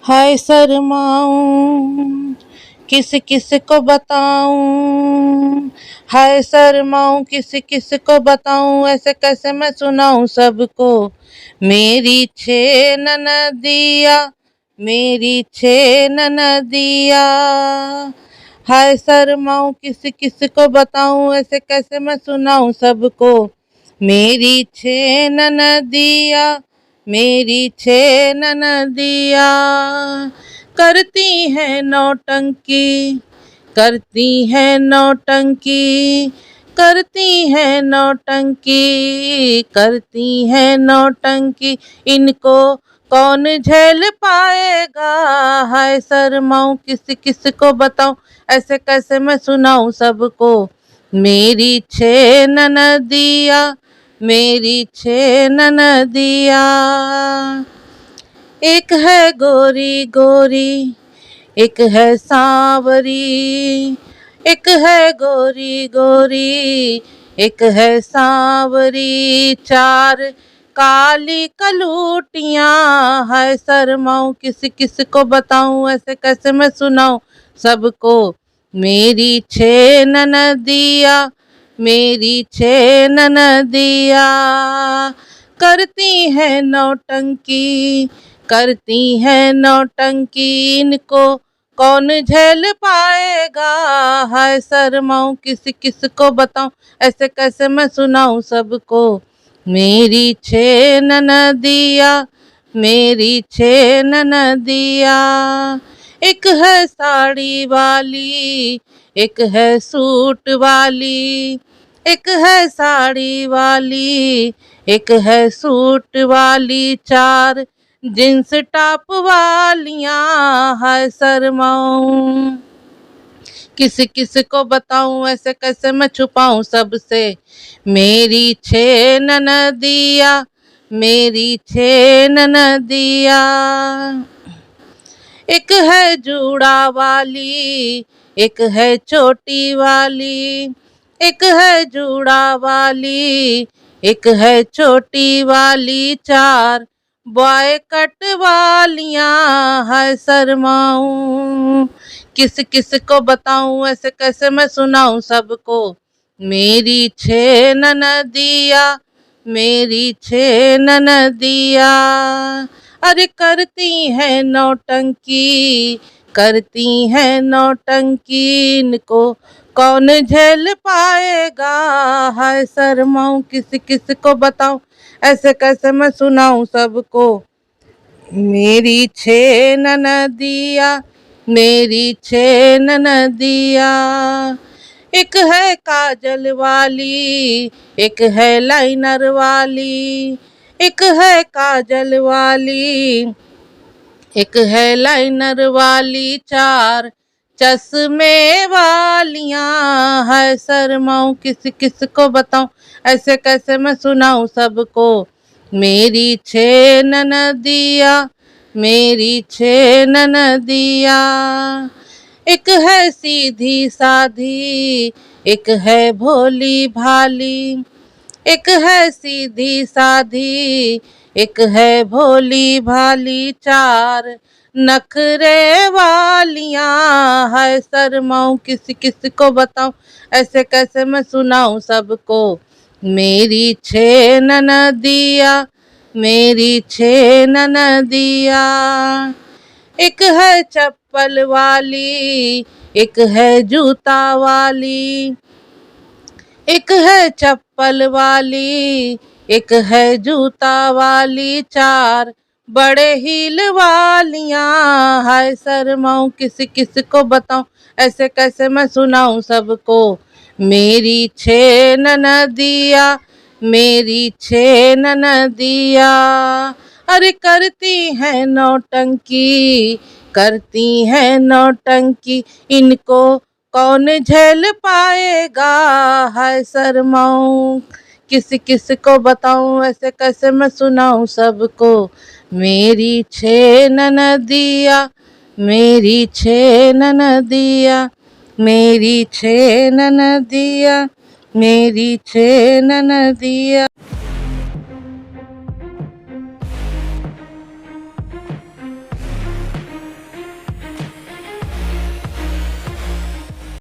हाय शर्माऊं किस किस को बताऊं, हाय शर्माऊं किस किस को बताऊं, ऐसे कैसे मैं सुनाऊं सबको। मेरी छह ननदिया, मेरी छह ननदिया, हाय शर्माऊं किस किस को बताऊं, ऐसे कैसे मैं सुनाऊं सबको। मेरी छह ननदिया, मेरी छह ननदिया, करती हैं नौटंकी, करती हैं नौटंकी, करती हैं नौटंकी, करती हैं नौटंकी, इनको कौन झेल पाएगा। हाय शर्माऊं किस किस को बताऊं, ऐसे कैसे मैं सुनाऊं सबको। मेरी छह ननदिया, मेरी छह ननदिया, एक है गोरी गोरी, एक है सांवरी, एक है गोरी गोरी, एक है सांवरी, चार काली कलूटियां। है शर्माऊं किस किस को बताऊं, ऐसे कैसे मैं सुनाऊं सबको। मेरी छह ननदिया, मेरी छह ननदिया, करती है नौटंकी, करती है नौटंकी, इनको कौन झेल पाएगा। हाय शर्माऊं किस किस को बताऊं, ऐसे कैसे मैं सुनाऊं सबको। मेरी छह ननदिया, मेरी छह ननदिया, एक है साड़ी वाली, एक है सूट वाली, एक है साड़ी वाली, एक है सूट वाली, चार जींस टॉप वालियां। हाय शर्माऊं किस किस को बताऊं, ऐसे कैसे मैं छुपाऊं सबसे। मेरी छह ननदिया, मेरी छह ननदिया, एक है जूड़ा वाली, एक है चोटी वाली, एक है जूड़ा वाली, एक है चोटी वाली, चार बॉय कट वालियां। है शर्माऊं किस किस को बताऊं, ऐसे कैसे मैं सुनाऊं सबको। मेरी छह ननदिया, मेरी छह ननदिया, अरे करती है नौटंकी, करती है नौटंकी, इनको कौन झेल पाएगा। हाय शर्माऊं किस किस को बताऊं, ऐसे कैसे मैं सुनाऊं सबको। मेरी छह ननदिया, मेरी छह ननदिया, एक है काजल वाली, एक है लाइनर वाली, एक है काजल वाली, एक है लाइनर वाली, चार चश्मे वालियां। है शर्माऊं किस किस को बताऊं, ऐसे कैसे मैं सुनाऊं सबको। मेरी छह ननदिया, मेरी छह ननदिया, एक है सीधी साधी, एक है भोली भाली, एक है सीधी साधी, एक है भोली भाली, चार नखरे वालियां। है शर्माऊं किस किस को बताऊं, ऐसे कैसे मैं सुनाऊं सबको। मेरी छह ननदिया, मेरी छह ननदिया, एक है चप्पल वाली, एक है जूता वाली, एक है चप्पल वाली, एक है जूता वाली, चार बड़े हील वालियां। हाय शर्माऊं किस किस को बताऊं, ऐसे कैसे मैं सुनाऊं सबको। मेरी छह ननदिया, मेरी छह ननदिया, अरे करती है नौटंकी, करती है नौटंकी, इनको कौन झेल पाएगा। हाय शर्माऊं किस किस को बताऊं, ऐसे कैसे मैं सुनाऊं सबको। मेरी छह ननदिया, मेरी छह ननदिया, मेरी छह ननदिया, मेरी छह ननदिया।